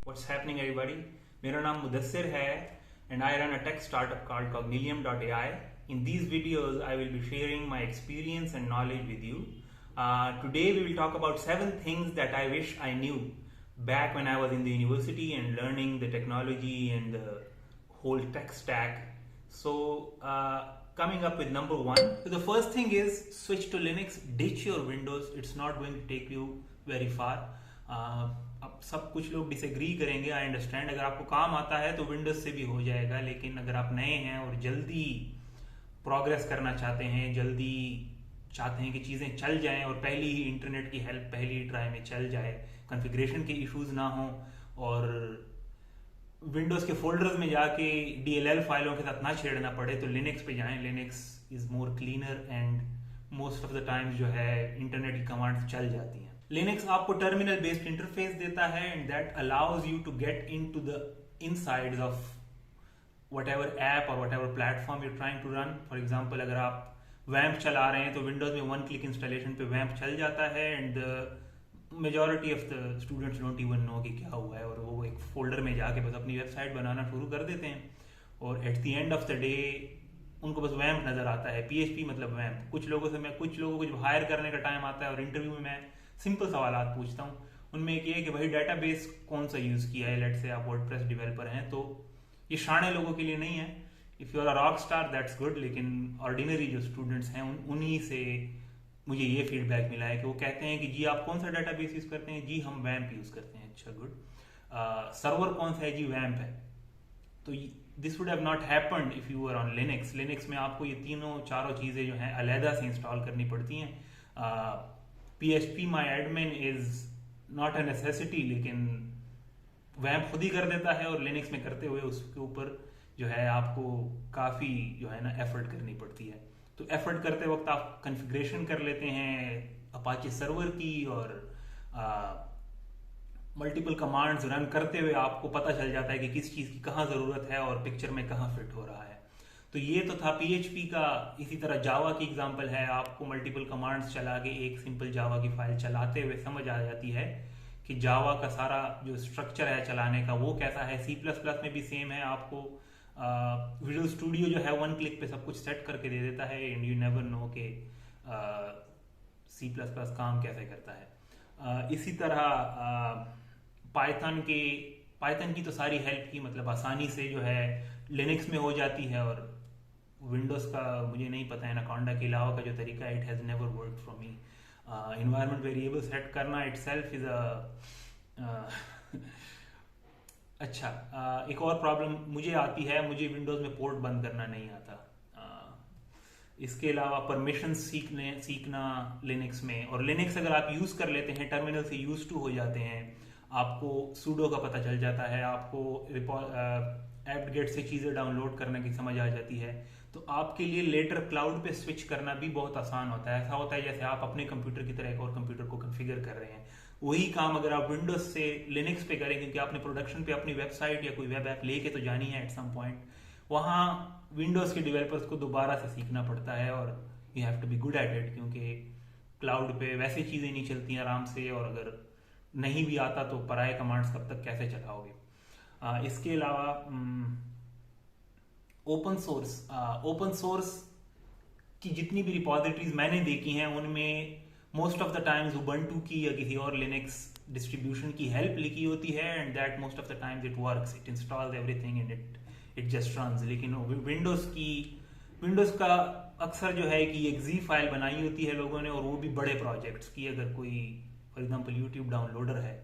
What's happening, everybody? मेरा नाम मुदस्सिर है and I run a tech startup called Cognilium.ai. In these videos, I will be sharing my experience and knowledge with you. Today, we will talk about 7 things that I wish I knew back when I was in the university and learning the technology and the whole tech stack. So, coming up with number 1. So the first thing is switch to Linux, ditch your Windows. It's not going to take you very far. अब सब कुछ लोग disagree करेंगे, I understand. अगर आपको काम आता है तो विंडोज से भी हो जाएगा, लेकिन अगर आप नए हैं और जल्दी प्रोग्रेस करना चाहते हैं, जल्दी चाहते हैं कि चीज़ें चल जाएं और पहली ही इंटरनेट की हेल्प पहली ही ट्राई में चल जाए, कॉन्फ़िगरेशन के इश्यूज ना हो और विंडोज़ के फोल्डर्स में जाके DLL फाइलों के साथ ना छेड़ना पड़े, तो लिनक्स पे जाएं। Linux is more cleaner and most of the times जो है इंटरनेट की कमांड्स चल जाती हैं। लिनक्स आपको टर्मिनल बेस्ड इंटरफेस देता है and that allows you to get into the insides of whatever app or whatever platform you're trying to run. For example, अगर आप वैम्प चला रहे हैं तो विंडोज में वन क्लिक इंस्टॉलेशन पे वैम्प चल जाता है and majority of the students don't even know कि क्या हुआ है, और वो एक फोल्डर में जाके बस अपनी वेबसाइट बनाना शुरू कर देते हैं और at the end of the day उनको बस वैम्प नजर आता है। PHP मतलब वैम्प। कुछ लोगों को जब हायर करने का टाइम आता है और इंटरव्यू में मैं सिंपल सवाल पूछता हूँ, उनमें एक ये है कि भाई डाटाबेस कौन सा यूज किया है। लेट्स से आप वर्डप्रेस डेवलपर हैं, तो ये शाणे लोगों के लिए नहीं है। If you are a rock star that's good, लेकिन ऑर्डिनरी जो स्टूडेंट्स हैं उन्हीं से मुझे ये फीडबैक मिला है कि वो कहते हैं कि जी आप कौन सा डाटाबेस यूज करते हैं, जी हम वैम्प यूज करते हैं। अच्छा, गुड। सर्वर कौन सा है, जी वैम्प है। तो this would have not happened if you are on Linux. Linux में आपको ये तीनों चारों चीजें जो हैं अलहदा से इंस्टॉल करनी पड़ती हैं। PHP my admin is not a necessity, लेकिन वैम्प खुद ही कर देता है और लिनक्स में करते हुए उसके ऊपर जो है आपको काफ़ी जो है ना एफर्ट करनी पड़ती है। तो एफर्ट करते वक्त आप कॉन्फ़िगरेशन कर लेते हैं अपाचे सर्वर की और मल्टीपल कमांड्स रन करते हुए आपको पता चल जाता है कि किस चीज़ की कहाँ ज़रूरत है और पिक्चर में कहाँ फिट हो रहा है। तो ये तो था PHP का। इसी तरह जावा की एग्जांपल है, आपको मल्टीपल कमांड्स चला के एक सिंपल जावा की फाइल चलाते हुए समझ आ जाती है कि जावा का सारा जो स्ट्रक्चर है चलाने का वो कैसा है। C++ में भी सेम है। आपको विजुअल स्टूडियो जो है वन क्लिक पे सब कुछ सेट करके दे देता है एंड यू नेवर नो कि C++ काम कैसे करता है। इसी तरह पाइथन की तो सारी हेल्प की मतलब आसानी से जो है लिनक्स में हो जाती है, और विंडोज़ का मुझे नहीं पता है, एनाकोंडा के अलावा का जो तरीका है it has never worked for me. Environment variable set करना इटसेल्फ इज अच्छा। एक और प्रॉब्लम मुझे आती है, मुझे विंडोज में पोर्ट बंद करना नहीं आता। इसके अलावा परमिशन सीखना लिनक्स में, और लिनक्स अगर आप यूज कर लेते हैं टर्मिनल से यूज टू हो जाते हैं, आपको सूडो का पता चल जाता है, आपको apt-get से चीज़ें डाउनलोड करने की समझ आ जाती है, तो आपके लिए लेटर क्लाउड पे स्विच करना भी बहुत आसान होता है। ऐसा होता है जैसे आप अपने कंप्यूटर की तरह एक और कंप्यूटर को कॉन्फ़िगर कर रहे हैं। वही काम अगर आप विंडोज से लिनक्स पे करें, क्योंकि आपने प्रोडक्शन पे अपनी वेबसाइट या कोई वेब ऐप लेके तो जानी है एट सम पॉइंट, वहाँ विंडोज के डेवलपर्स को दोबारा से सीखना पड़ता है और you have to be good at it, क्योंकि क्लाउड पे वैसे चीज़ें नहीं चलती आराम से, और अगर नहीं भी आता तो पराए कमांड्स कब तक कैसे चलाओगे। इसके अलावा ओपन सोर्स की जितनी भी रिपॉजिटरीज मैंने देखी हैं उनमें most of the times Ubuntu की या किसी और लिनक्स डिस्ट्रीब्यूशन की हेल्प लिखी होती है and that most of the times it works, it installs everything and it just runs. लेकिन विंडोज का अक्सर जो है कि एक जी फाइल बनाई होती है लोगों ने, और वो भी बड़े प्रोजेक्ट्स की। अगर कोई फॉर एग्जांपल यूट्यूब डाउनलोडर है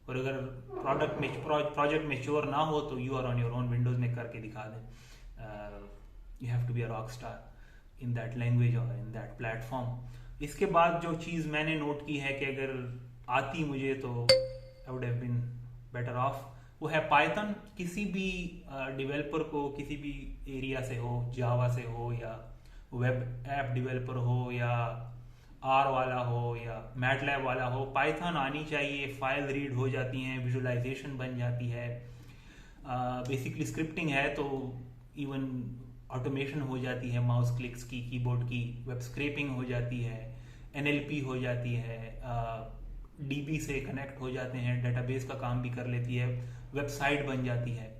और अगर प्रोजेक्ट मेच्योर ना हो तो you are on your own, Windows में करके दिखा दें। You have to be a rock star in that language और इन दैट प्लेटफॉर्म। इसके बाद जो चीज़ मैंने नोट की है कि अगर आती मुझे तो I would have been better off, वो है पाइथन। किसी भी डेवलपर को किसी भी एरिया से हो, जावा से हो या वेब ऐप डेवलपर हो या आर वाला हो या मैटलैब वाला हो, पाइथन आनी चाहिए। फाइल रीड हो जाती हैं, विजुअलाइजेशन बन जाती है, बेसिकली स्क्रिप्टिंग है तो इवन ऑटोमेशन हो जाती है माउस क्लिक्स की, कीबोर्ड की, वेब स्क्रैपिंग हो जाती है, NLP हो जाती है, DB से कनेक्ट हो जाते हैं, डेटाबेस का काम भी कर लेती है। वेबसाइट बन जाती है।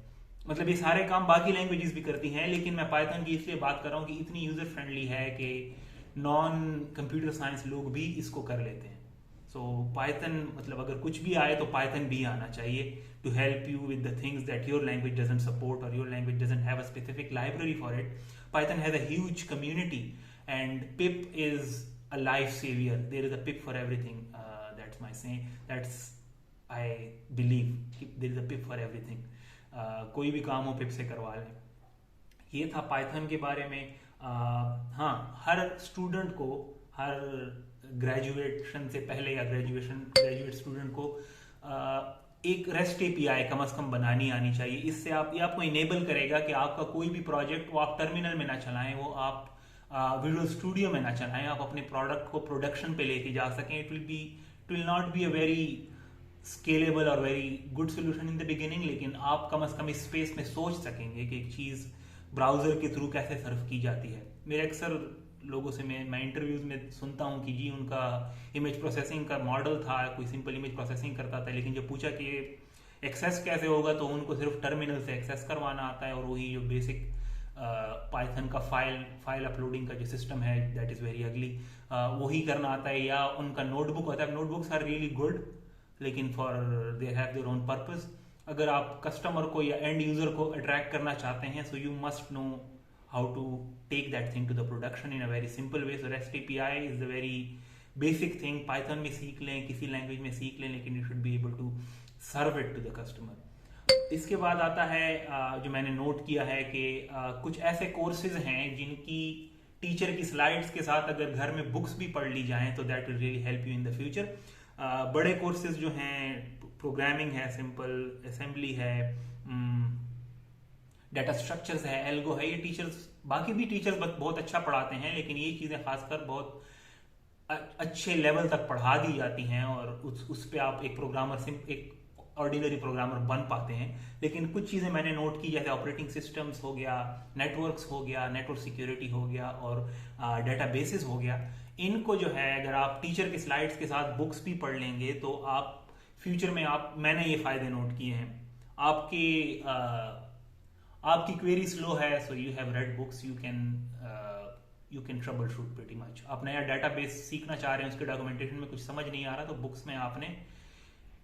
मतलब ये सारे काम बाकी लैंग्वेजेस भी करती हैं, लेकिन मैं पाइथन की इसलिए बात कर रहा हूँ कि इतनी यूजर फ्रेंडली है कि नॉन कंप्यूटर साइंस लोग भी इसको कर लेते हैं। सो पाइथन मतलब अगर कुछ भी आए तो पाइथन भी आना चाहिए to help you with the things that your language doesn't support or your language doesn't have a specific library for it. Python has a huge community and pip is a life savior. There is a pip for everything. That's my saying. That's I believe. There is a pip for everything. कोई भी काम हो पिप से करवा लें। ये था Python के बारे में। हाँ, हर स्टूडेंट को, हर ग्रेजुएशन से पहले या ग्रेजुएट स्टूडेंट को एक रेस्ट एपीआई कम से कम बनानी आनी चाहिए। इससे ये आपको इनेबल करेगा कि आपका कोई भी प्रोजेक्ट वो आप टर्मिनल में ना चलाएं, वो आप विजुअल स्टूडियो में ना चलाएं, आप अपने प्रोडक्ट को प्रोडक्शन पे लेके जा सकें। It will not be a very scalable और very good solution in the beginning, लेकिन आप कम से कम इस स्पेस में सोच सकेंगे कि एक चीज़ ब्राउजर के थ्रू कैसे सर्व की जाती है। मेरे अक्सर लोगों से मैं इंटरव्यूज में सुनता हूँ कि जी उनका इमेज प्रोसेसिंग का मॉडल था, कोई सिंपल इमेज प्रोसेसिंग करता था, लेकिन जब पूछा कि एक्सेस कैसे होगा तो उनको सिर्फ टर्मिनल से एक्सेस करवाना आता है, और वही जो बेसिक पाइथन का फाइल अपलोडिंग का जो सिस्टम है दैट इज़ वेरी अगली, वही करना आता है। या उनका नोटबुक होता है, नोटबुक्स आर रियली गुड लेकिन for they have their own purpose. अगर आप कस्टमर को या एंड यूजर को अट्रैक्ट करना चाहते हैं, so you must know how to take that thing to the production in a very simple way. So rest API is the very basic thing. Python में सीख लें, किसी लैंग्वेज में सीख लें, लेकिन you should be able to serve it to the customer. इसके बाद आता है जो मैंने नोट किया है कि कुछ ऐसे कोर्सेज हैं जिनकी टीचर की स्लाइड्स के साथ अगर घर में बुक्स भी पढ़ ली जाएं तो that will really help you in the future. बड़े कोर्सेज जो हैं, प्रोग्रामिंग है, सिंपल असेंबली है, डाटा स्ट्रक्चर्स है, एल्गो है, ये टीचर्स, बाकी भी टीचर्स बहुत अच्छा पढ़ाते हैं, लेकिन ये चीज़ें खासकर बहुत अच्छे लेवल तक पढ़ा दी जाती हैं और उस पे आप एक ऑर्डिनरी प्रोग्रामर बन पाते हैं। लेकिन कुछ चीज़ें मैंने नोट की, जैसे ऑपरेटिंग सिस्टम्स हो गया, नेटवर्क्स हो गया, नेटवर्क सिक्योरिटी हो गया और डेटाबेसेस हो गया, इनको जो है अगर आप टीचर के स्लाइड्स के साथ बुक्स भी पढ़ लेंगे तो आप फ्यूचर में मैंने ये फायदे नोट किए हैं। आपकी क्वेरी स्लो है, so you have read books, you can trouble shoot pretty much. आप नया डेटाबेस सीखना चाह रहे हैं, उसके डॉक्यूमेंटेशन में कुछ समझ नहीं आ रहा, तो बुक्स में आपने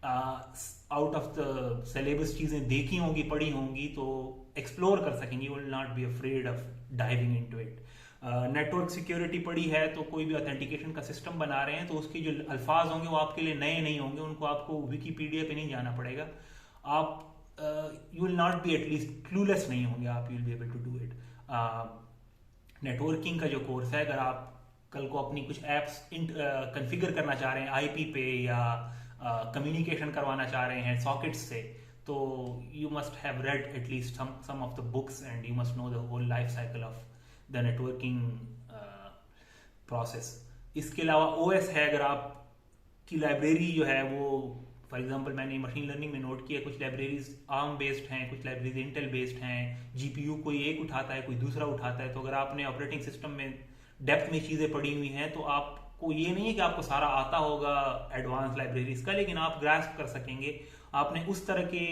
आउट ऑफ द सिलेबस चीजें देखी होंगी, पढ़ी होंगी, तो एक्सप्लोर कर सकेंगे, you will not be afraid of diving into it. Network security पढ़ी है तो कोई भी ऑथेंटिकेशन का सिस्टम बना रहे हैं तो उसके जो अल्फाज होंगे वो आपके लिए नए नहीं होंगे, उनको आपको विकीपीडिया पे नहीं जाना पड़ेगा। आप you will not be at least clueless नहीं होंगे, आप you will be able to do it. Networking का जो कोर्स है, अगर आप कल को अपनी कुछ एप्स कन्फिगर करना चाह रहे हैं आईपी पे या कम्युनिकेशन करवाना चाह रहे हैं सॉकेट्स से, तो you must have read at least some of the books and you must know the whole life cycle of the networking process. इसके अलावा ओएस है, अगर आपकी लाइब्रेरी जो है वो, फॉर एग्जांपल मैंने मशीन लर्निंग में नोट किया, कुछ लाइब्रेरीज आर्म बेस्ड हैं, कुछ लाइब्रेरीज इंटेल बेस्ड हैं, जीपीयू कोई एक उठाता है, कोई दूसरा उठाता है, तो अगर आपने ऑपरेटिंग सिस्टम में डेप्थ में चीज़ें पढ़ी हुई हैं तो आपको ये नहीं है कि आपको सारा आता होगा एडवांस लाइब्रेरीज का, लेकिन आप ग्रास्प कर सकेंगे, आपने उस तरह के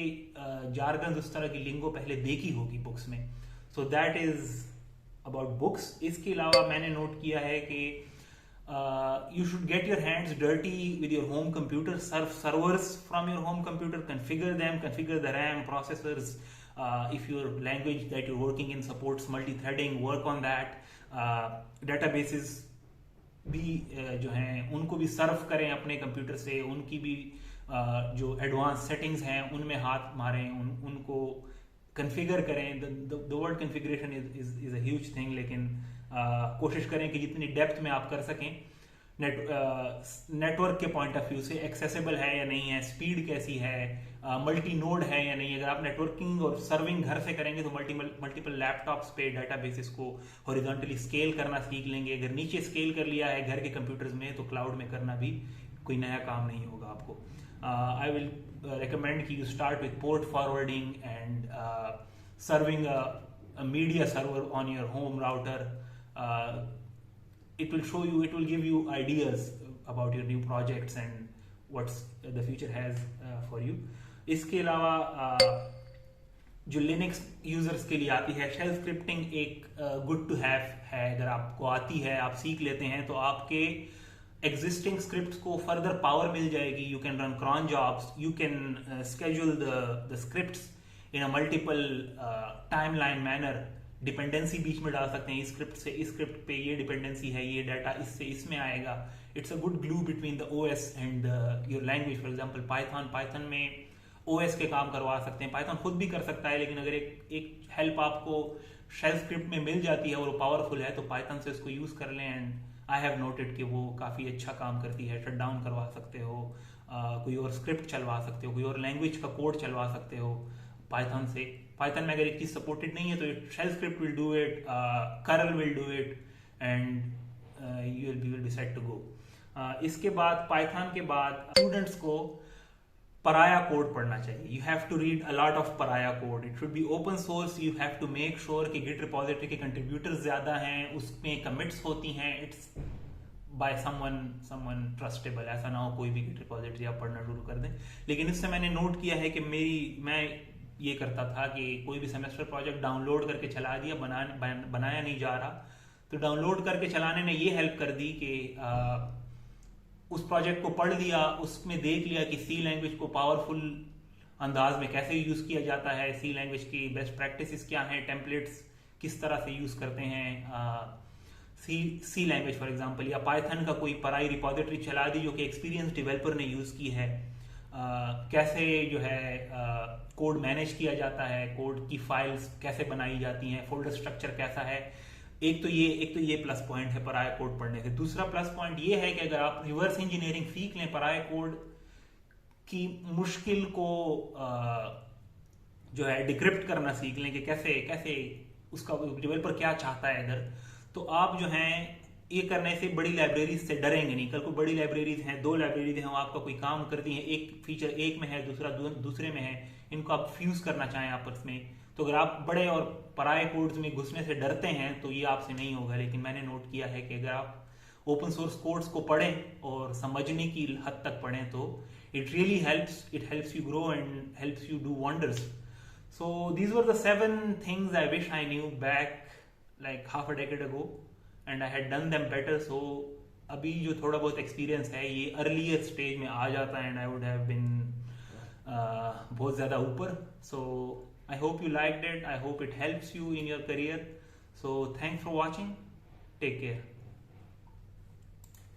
जार्गन्स, उस तरह की लिंगो पहले देखी होगी बुक्स में। So that is about books. इसके अलावा मैंने नोट किया है कि you should get your hands dirty with your home computer, servers from your home computer, configure them, configure the RAM, processors. If your language that you're working in supports multi-threading, work on that. Databases भी जो हैं उनको भी सर्व करें अपने computer से, उनकी भी जो एडवांस सेटिंग्स हैं उनमें हाथ मारें, उनको कन्फिगर करें। The word configuration is a huge thing, लेकिन कोशिश करें कि जितनी डेप्थ में आप कर सकें। नेटवर्क के पॉइंट ऑफ व्यू से एक्सेसिबल है या नहीं है, स्पीड कैसी है, मल्टी नोड है या नहीं। अगर आप नेटवर्किंग और सर्विंग घर से करेंगे तो मल्टीपल लैपटॉप्स पे डेटाबेसेस को हॉरिजॉन्टली स्केल करना सीख लेंगे। अगर नीचे स्केल कर लिया है घर के कंप्यूटर्स में तो क्लाउड में करना भी कोई नया काम नहीं होगा आपको। आई विल recommend कि you start with port forwarding and serving a media server on your home router. It will give you ideas about your new projects and what's the future has for you. इसके अलावा जो Linux users के लिए आती है, shell scripting एक good to have है। अगर आपको आती है, आप सीख लेते हैं, तो आपके एग्जिस्टिंग स्क्रिप्ट्स को फर्दर पावर मिल जाएगी। You can run cron jobs, you can schedule the scripts in a multiple timeline manner. Dependency बीच में डाल सकते हैं, इस स्क्रिप्ट से इस स्क्रिप्ट पे ये डिपेंडेंसी है, ये डाटा इससे इसमें आएगा। It's a good glue between the OS and your language. For example Python में ओएस के काम करवा सकते हैं, पाइथन खुद भी कर सकता है, लेकिन अगर एक हेल्प आपको शेल स्क्रिप्ट में मिल जाती है और वो पावरफुल है, तो पाइथन से उसको यूज कर लें। एंड आई हैव नोटेड कि वो काफ़ी अच्छा काम करती है। शट डाउन करवा सकते हो, कोई और स्क्रिप्ट चलवा सकते हो, कोई और लैंग्वेज का कोड चलवा सकते हो पाइथन से। पाइथन में अगर एक चीज सपोर्टेड नहीं है तो shell script will do it, curl will do it, and you will be set to go. इसके बाद पाइथन के बाद स्टूडेंट्स को पराया कोड पढ़ना चाहिए। You have to read a lot of पराया code. It should be open source. You have to make sure कि गिट रिपोजिटरी के कंट्रीब्यूटर्स ज्यादा हैं, उसमें कमिट्स होती हैं, इट्स बाय समवन ट्रस्टेबल। ऐसा ना हो कोई भी गिट रिपोजिटरी आप पढ़ना शुरू कर दें। लेकिन इससे मैंने नोट किया है कि मैं ये करता था कि कोई भी सेमेस्टर प्रोजेक्ट डाउनलोड करके चला दिया, बनाया नहीं जा रहा, तो डाउनलोड करके चलाने ने ये हेल्प कर दी कि उस प्रोजेक्ट को पढ़ लिया, उसमें देख लिया कि सी लैंग्वेज को पावरफुल अंदाज में कैसे यूज किया जाता है, सी लैंग्वेज की बेस्ट प्रैक्टिसेस क्या हैं, टेम्पलेट्स किस तरह से यूज करते हैं सी लैंग्वेज फॉर एग्जांपल, या पाइथन का कोई पराई रिपोजिटरी चला दी जो कि एक्सपीरियंस डेवलपर ने यूज की है। कैसे जो है कोड मैनेज किया जाता है, कोड की फाइल्स कैसे बनाई जाती हैं, फोल्डर स्ट्रक्चर कैसा है। एक तो ये प्लस पॉइंट है पराया कोड पढ़ने से। दूसरा प्लस पॉइंट ये है कि अगर आप रिवर्स इंजीनियरिंग सीख लें पराया कोड की मुश्किल को जो है डिक्रिप्ट करना सीख लें कि कैसे उसका डेवलपर क्या चाहता है इधर, तो आप जो है ये करने से बड़ी लाइब्रेरीज से डरेंगे नहीं। कल को बड़ी लाइब्रेरीज हैं, 2 लाइब्रेरीज हैं, वो आपका कोई काम करती हैं, एक फीचर एक में है, दूसरा दूसरे में है, इनको आप फ्यूज करना चाहें आपस में, तो अगर आप बड़े और पराये कोड्स में घुसने से डरते हैं तो ये आपसे नहीं होगा। लेकिन मैंने नोट किया है कि अगर आप ओपन सोर्स कोड्स को पढ़ें और समझने की हद तक पढ़ें तो it really helps, it helps you grow and helps you do wonders. So these were the 7 things I wish I knew back like half a decade ago and I had done them better. So अभी जो थोड़ा बहुत experience है ये earlier stage में आ जाता है and I would have been बहुत ज़्यादा ऊपर। So I hope you liked it, I hope it helps you in your career. So thanks for watching, take care.